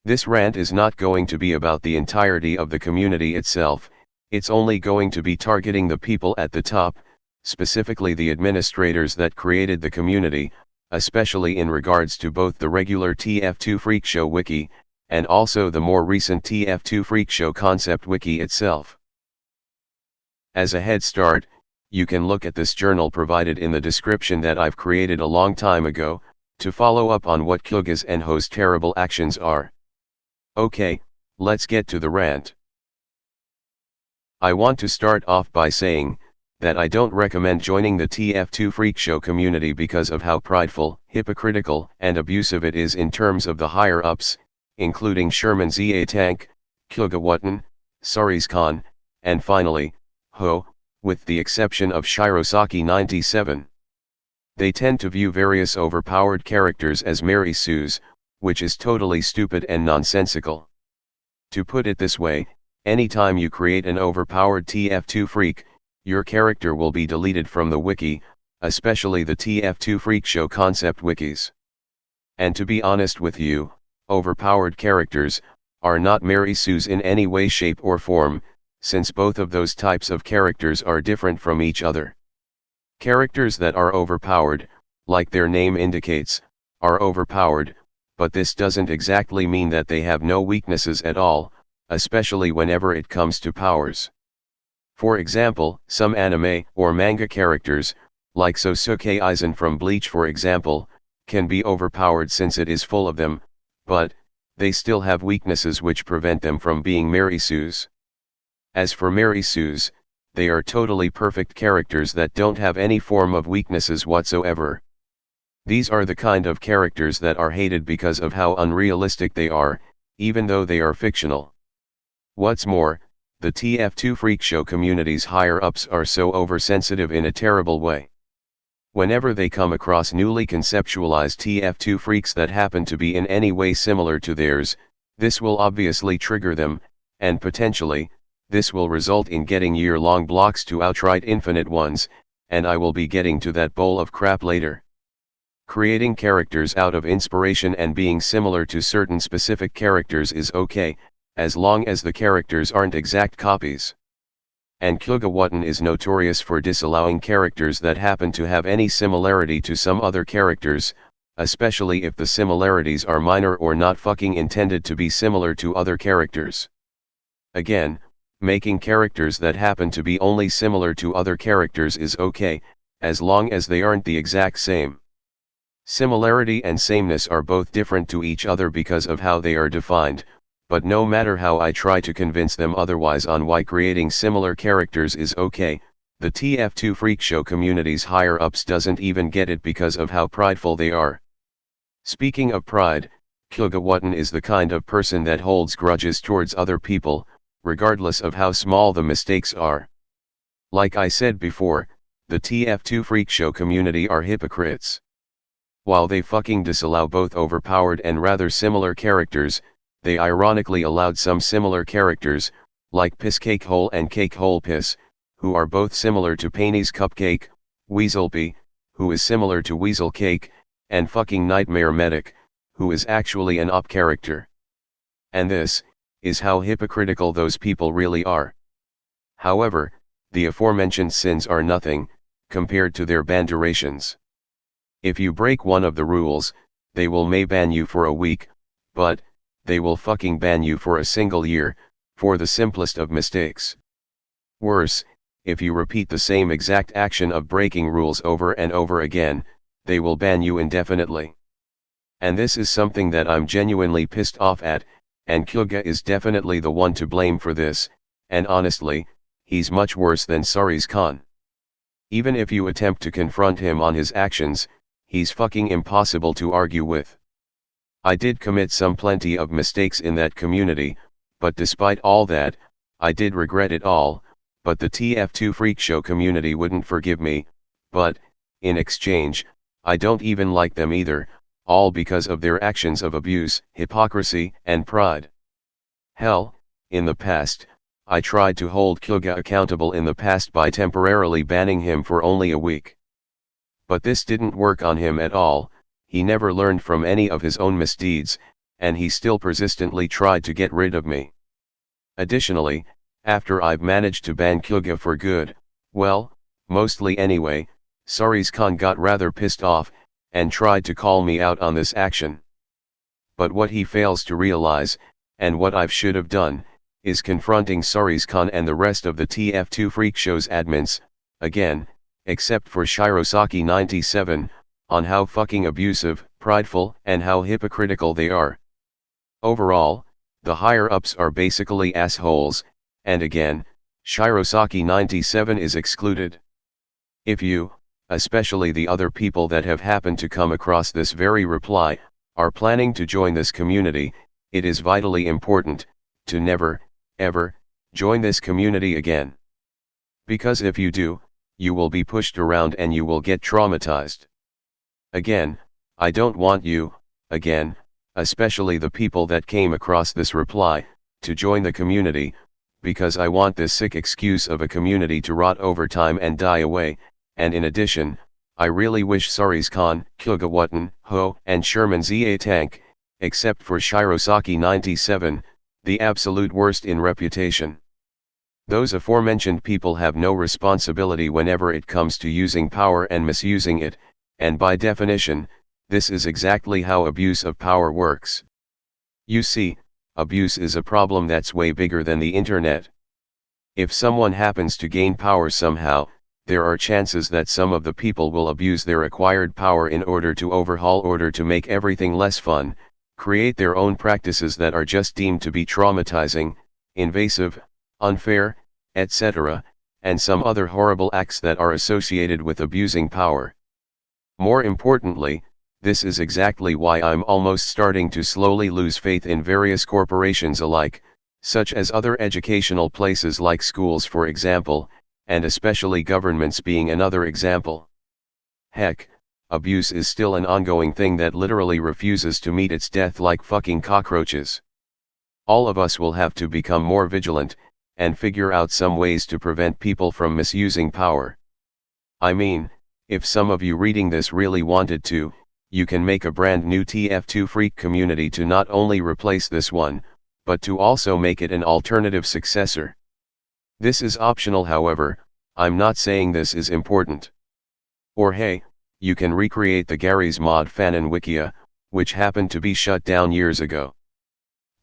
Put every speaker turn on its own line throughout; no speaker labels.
This rant is not going to be about the entirety of the community itself, it's only going to be targeting the people at the top, specifically the administrators that created the community, especially in regards to both the regular TF2 Freakshow wiki, and also the more recent TF2 Freakshow concept wiki itself. As a head start, you can look at this journal provided in the description that I've created a long time ago, to follow up on what Kuga's and Ho's terrible actions are. Okay, let's get to the rant. I want to start off by saying that I don't recommend joining the TF2 Freakshow community because of how prideful, hypocritical, and abusive it is in terms of the higher-ups, including Sherman ZA Tank, Kugawattan, Saris Khan, and finally, Ho, with the exception of Shirosaki 97. They tend to view various overpowered characters as Mary Sues, which is totally stupid and nonsensical. To put it this way, anytime you create an overpowered TF2 freak, your character will be deleted from the wiki, especially the TF2 Freakshow concept wikis. And to be honest with you, overpowered characters are not Mary Sues in any way, shape or form, since both of those types of characters are different from each other. Characters that are overpowered, like their name indicates, are overpowered, but this doesn't exactly mean that they have no weaknesses at all, especially whenever it comes to powers. For example, some anime or manga characters, like Sosuke Aizen from Bleach for example, can be overpowered since it is full of them, but they still have weaknesses which prevent them from being Mary Sues. As for Mary Sues, they are totally perfect characters that don't have any form of weaknesses whatsoever. These are the kind of characters that are hated because of how unrealistic they are, even though they are fictional. What's more, the TF2 Freakshow community's higher-ups are so oversensitive in a terrible way. Whenever they come across newly conceptualized TF2 freaks that happen to be in any way similar to theirs, this will obviously trigger them, and potentially, this will result in getting year-long blocks to outright infinite ones, and I will be getting to that bowl of crap later. Creating characters out of inspiration and being similar to certain specific characters is okay, as long as the characters aren't exact copies. And Kugawattan is notorious for disallowing characters that happen to have any similarity to some other characters, especially if the similarities are minor or not fucking intended to be similar to other characters. Again, making characters that happen to be only similar to other characters is okay, as long as they aren't the exact same. Similarity and sameness are both different to each other because of how they are defined, but no matter how I try to convince them otherwise on why creating similar characters is okay, the TF2 Freakshow community's higher-ups doesn't even get it because of how prideful they are. Speaking of pride, Kugawattan is the kind of person that holds grudges towards other people, regardless of how small the mistakes are. Like I said before, the TF2 Freakshow community are hypocrites. While they fucking disallow both overpowered and rather similar characters, they ironically allowed some similar characters, like Piss Cake Hole and Cake Hole Piss, who are both similar to Painy's Cupcake, Weaselpy, who is similar to Weasel Cake, and fucking Nightmare Medic, who is actually an op character. And this is how hypocritical those people really are. However, the aforementioned sins are nothing, compared to their ban durations. If you break one of the rules, they may ban you for a week, but they will fucking ban you for a single year, for the simplest of mistakes. Worse, if you repeat the same exact action of breaking rules over and over again, they will ban you indefinitely. And this is something that I'm genuinely pissed off at, and Kuga is definitely the one to blame for this, and honestly, he's much worse than Saris Khan. Even if you attempt to confront him on his actions, he's fucking impossible to argue with. I did commit some plenty of mistakes in that community, but despite all that, I did regret it all, but the TF2 Freakshow community wouldn't forgive me, but, in exchange, I don't even like them either, all because of their actions of abuse, hypocrisy, and pride. Hell, in the past, I tried to hold Kuga accountable in the past by temporarily banning him for only a week. But this didn't work on him at all, he never learned from any of his own misdeeds, and he still persistently tried to get rid of me. Additionally, after I've managed to ban Kuga for good, well, mostly anyway, Saris Khan got rather pissed off, and tried to call me out on this action. But what he fails to realize, and what I should have done, is confronting Saris Khan and the rest of the TF2 Freakshow's admins, again, except for Shirosaki97, on how fucking abusive, prideful, and how hypocritical they are. Overall, the higher-ups are basically assholes, and again, Shirosaki97 is excluded. If you, especially the other people that have happened to come across this very reply, are planning to join this community, it is vitally important, to never, ever, join this community again. Because if you do, you will be pushed around and you will get traumatized. Again, I don't want you, again, especially the people that came across this reply, to join the community, because I want this sick excuse of a community to rot over time and die away, and in addition, I really wish Saris Khan, Kugawattan, Ho, and Sherman ZA Tank, except for Shirosaki97, the absolute worst in reputation. Those aforementioned people have no responsibility whenever it comes to using power and misusing it, and by definition, this is exactly how abuse of power works. You see, abuse is a problem that's way bigger than the internet. If someone happens to gain power somehow, there are chances that some of the people will abuse their acquired power in order to make everything less fun, create their own practices that are just deemed to be traumatizing, invasive, unfair, etc., and some other horrible acts that are associated with abusing power. More importantly, this is exactly why I'm almost starting to slowly lose faith in various corporations alike, such as other educational places like schools for example, and especially governments being another example. Heck, abuse is still an ongoing thing that literally refuses to meet its death like fucking cockroaches. All of us will have to become more vigilant, and figure out some ways to prevent people from misusing power. I mean, if some of you reading this really wanted to, you can make a brand new TF2 Freak community to not only replace this one, but to also make it an alternative successor. This is optional, however, I'm not saying this is important. Or hey, you can recreate the Gary's Mod Fanon Wikia, which happened to be shut down years ago.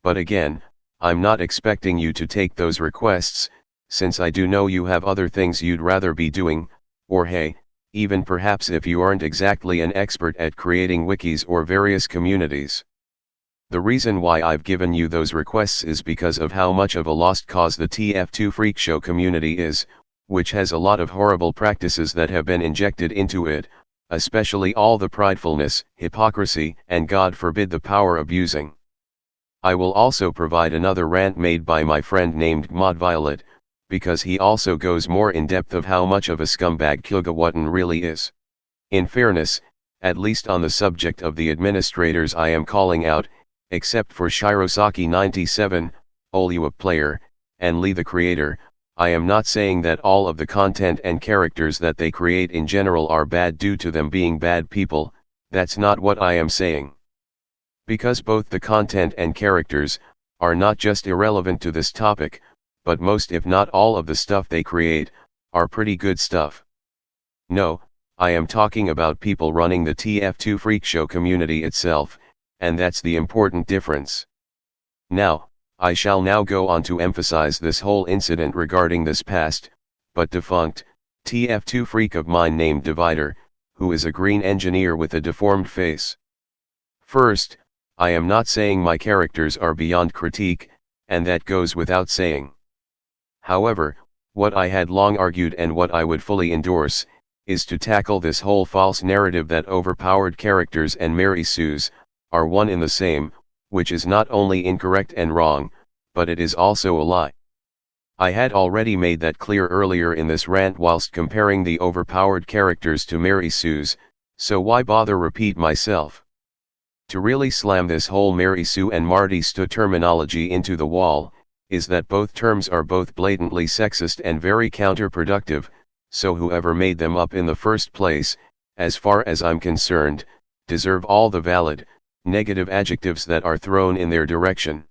But again, I'm not expecting you to take those requests, since I do know you have other things you'd rather be doing, or hey, even perhaps if you aren't exactly an expert at creating wikis or various communities. The reason why I've given you those requests is because of how much of a lost cause the TF2 Freakshow community is, which has a lot of horrible practices that have been injected into it, especially all the pridefulness, hypocrisy, and God forbid the power abusing. I will also provide another rant made by my friend named GmodViolet, because he also goes more in depth of how much of a scumbag Kugawattan really is. In fairness, at least on the subject of the administrators I am calling out, except for Shirosaki97, Olua player, and Lee the creator, I am not saying that all of the content and characters that they create in general are bad due to them being bad people, that's not what I am saying. Because both the content and characters are not just irrelevant to this topic, but most if not all of the stuff they create are pretty good stuff. No, I am talking about people running the TF2 Freakshow community itself, and that's the important difference. Now, I shall now go on to emphasize this whole incident regarding this past, but defunct, TF2 freak of mine named Divider, who is a green engineer with a deformed face. First, I am not saying my characters are beyond critique, and that goes without saying. However, what I had long argued and what I would fully endorse, is to tackle this whole false narrative that overpowered characters and Mary Sue's are one in the same, which is not only incorrect and wrong, but it is also a lie. I had already made that clear earlier in this rant whilst comparing the overpowered characters to Mary Sue's, so why bother repeat myself? To really slam this whole Mary Sue and Marty Stu terminology into the wall, is that both terms are both blatantly sexist and very counterproductive, so whoever made them up in the first place, as far as I'm concerned, deserve all the valid, negative adjectives that are thrown in their direction.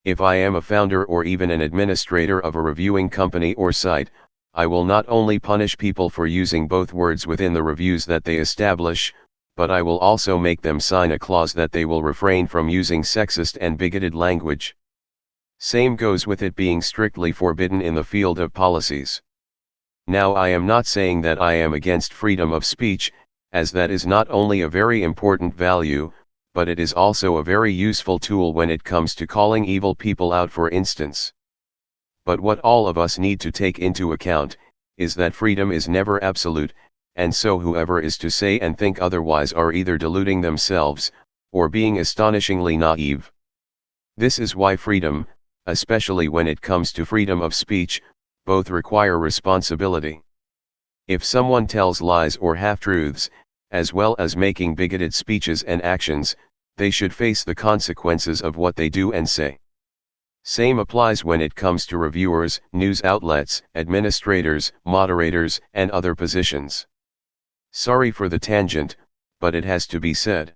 If I am a founder or even an administrator of a reviewing company or site, I will not only punish people for using both words within the reviews that they establish, but I will also make them sign a clause that they will refrain from using sexist and bigoted language. Same goes with it being strictly forbidden in the field of policies. Now I am not saying that I am against freedom of speech, as that is not only a very important value, but it is also a very useful tool when it comes to calling evil people out, for instance. But what all of us need to take into account, is that freedom is never absolute, and so whoever is to say and think otherwise are either deluding themselves, or being astonishingly naive. This is why freedom, especially when it comes to freedom of speech, both require responsibility. If someone tells lies or half-truths, as well as making bigoted speeches and actions, they should face the consequences of what they do and say. Same applies when it comes to reviewers, news outlets, administrators, moderators, and other positions. Sorry for the tangent, but it has to be said.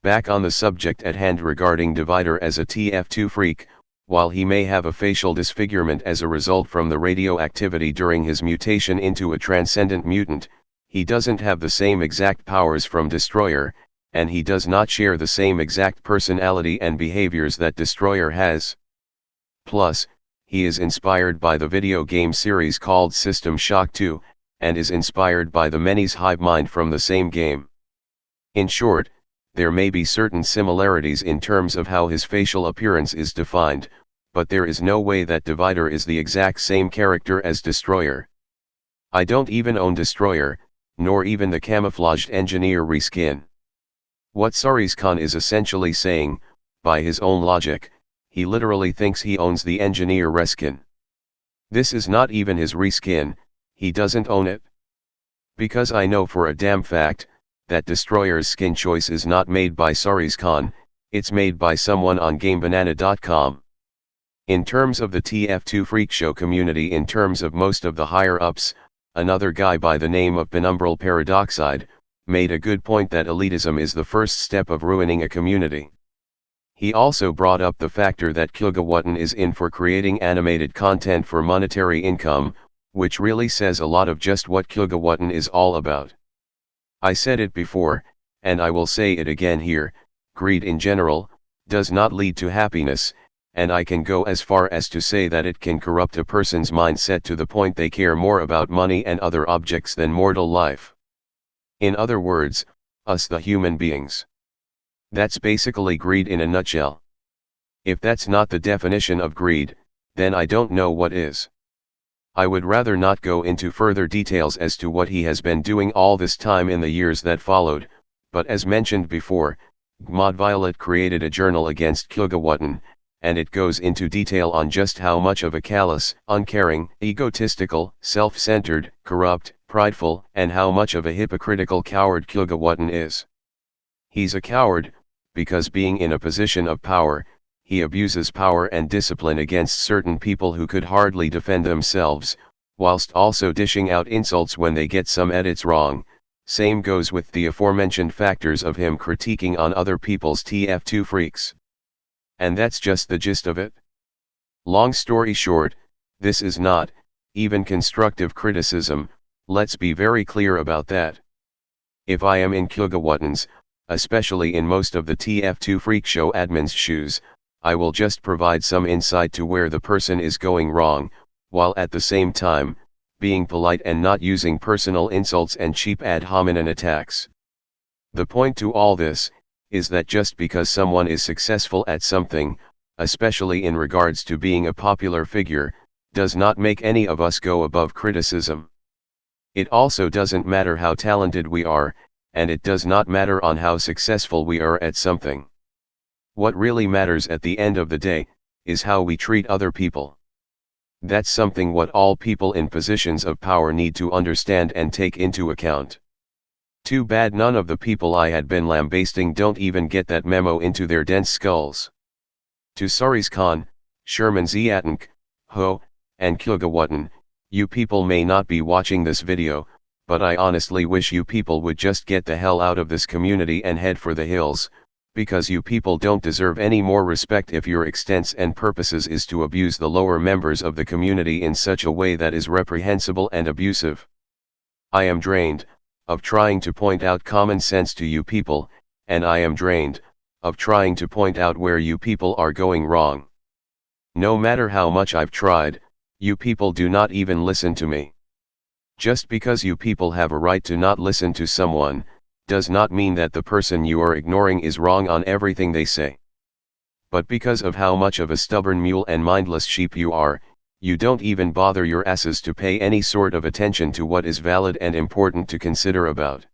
Back on the subject at hand regarding Divider as a TF2 freak, while he may have a facial disfigurement as a result from the radioactivity during his mutation into a transcendent mutant, he doesn't have the same exact powers from Destroyer, and he does not share the same exact personality and behaviors that Destroyer has. Plus, he is inspired by the video game series called System Shock 2, and is inspired by the Many's hive mind from the same game. In short, there may be certain similarities in terms of how his facial appearance is defined, but there is no way that Divider is the exact same character as Destroyer. I don't even own Destroyer, nor even the camouflaged engineer reskin. What Saris-Khan is essentially saying, by his own logic, he literally thinks he owns the engineer reskin. This is not even his reskin, he doesn't own it. Because I know for a damn fact, that Destroyer's skin choice is not made by Saris-Khan, it's made by someone on GameBanana.com. In terms of the TF2 Freakshow community, in terms of most of the higher-ups, another guy by the name of Penumbral Paradoxide, made a good point that elitism is the first step of ruining a community. He also brought up the factor that Kugawattan is in for creating animated content for monetary income, which really says a lot of just what Kugawattan is all about. I said it before, and I will say it again here, greed in general, does not lead to happiness, and I can go as far as to say that it can corrupt a person's mindset to the point they care more about money and other objects than mortal life. In other words, us the human beings. That's basically greed in a nutshell. If that's not the definition of greed, then I don't know what is. I would rather not go into further details as to what he has been doing all this time in the years that followed, but as mentioned before, GmodViolet created a journal against Kugawattan, and it goes into detail on just how much of a callous, uncaring, egotistical, self-centered, corrupt, prideful, and how much of a hypocritical coward Kugawattan is. He's a coward, because being in a position of power, he abuses power and discipline against certain people who could hardly defend themselves, whilst also dishing out insults when they get some edits wrong. Same goes with the aforementioned factors of him critiquing on other people's TF2 freaks. And that's just the gist of it. Long story short, this is not, even constructive criticism, let's be very clear about that. If I am in Kugawattan's, especially in most of the TF2 Freakshow admins' shoes, I will just provide some insight to where the person is going wrong, while at the same time, being polite and not using personal insults and cheap ad hominem attacks. The point to all this, is that just because someone is successful at something, especially in regards to being a popular figure, does not make any of us go above criticism. It also doesn't matter how talented we are, and it does not matter on how successful we are at something. What really matters at the end of the day, is how we treat other people. That's something what all people in positions of power need to understand and take into account. Too bad none of the people I had been lambasting don't even get that memo into their dense skulls. To Saris-Khan, Sherman Ziatank, Ho, and Kugawattan, you people may not be watching this video, but I honestly wish you people would just get the hell out of this community and head for the hills, Because you people don't deserve any more respect if your extents and purposes is to abuse the lower members of the community in such a way that is reprehensible and abusive. I am drained of trying to point out common sense to you people, and I am drained of trying to point out where you people are going wrong. No matter how much I've tried, you people do not even listen to me. Just because you people have a right to not listen to someone, does not mean that the person you are ignoring is wrong on everything they say. But because of how much of a stubborn mule and mindless sheep you are, you don't even bother your asses to pay any sort of attention to what is valid and important to consider about.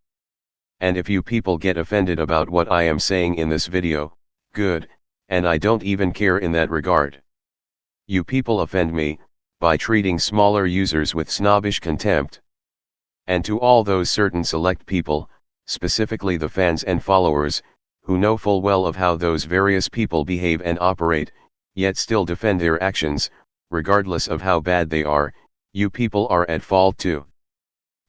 And if you people get offended about what I am saying in this video, good, and I don't even care in that regard. You people offend me by treating smaller users with snobbish contempt. And to all those certain select people, specifically the fans and followers, who know full well of how those various people behave and operate, yet still defend their actions, regardless of how bad they are, you people are at fault too.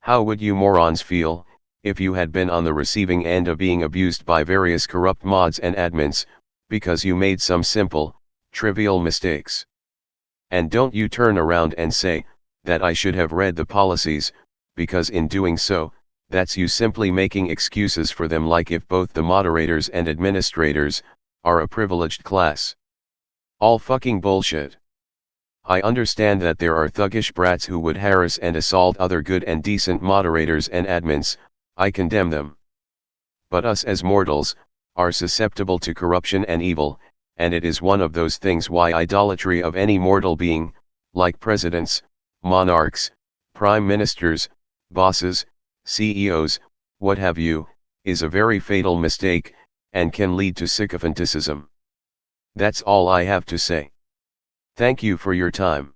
How would you morons feel, if you had been on the receiving end of being abused by various corrupt mods and admins, because you made some simple, trivial mistakes? And don't you turn around and say, that I should have read the policies, because in doing so, that's you simply making excuses for them, like if both the moderators and administrators are a privileged class. All fucking bullshit. I understand that there are thuggish brats who would harass and assault other good and decent moderators and admins, I condemn them. But us as mortals, are susceptible to corruption and evil, and it is one of those things why idolatry of any mortal being, like presidents, monarchs, prime ministers, bosses, CEOs, what have you, is a very fatal mistake, and can lead to sycophanticism. That's all I have to say. Thank you for your time.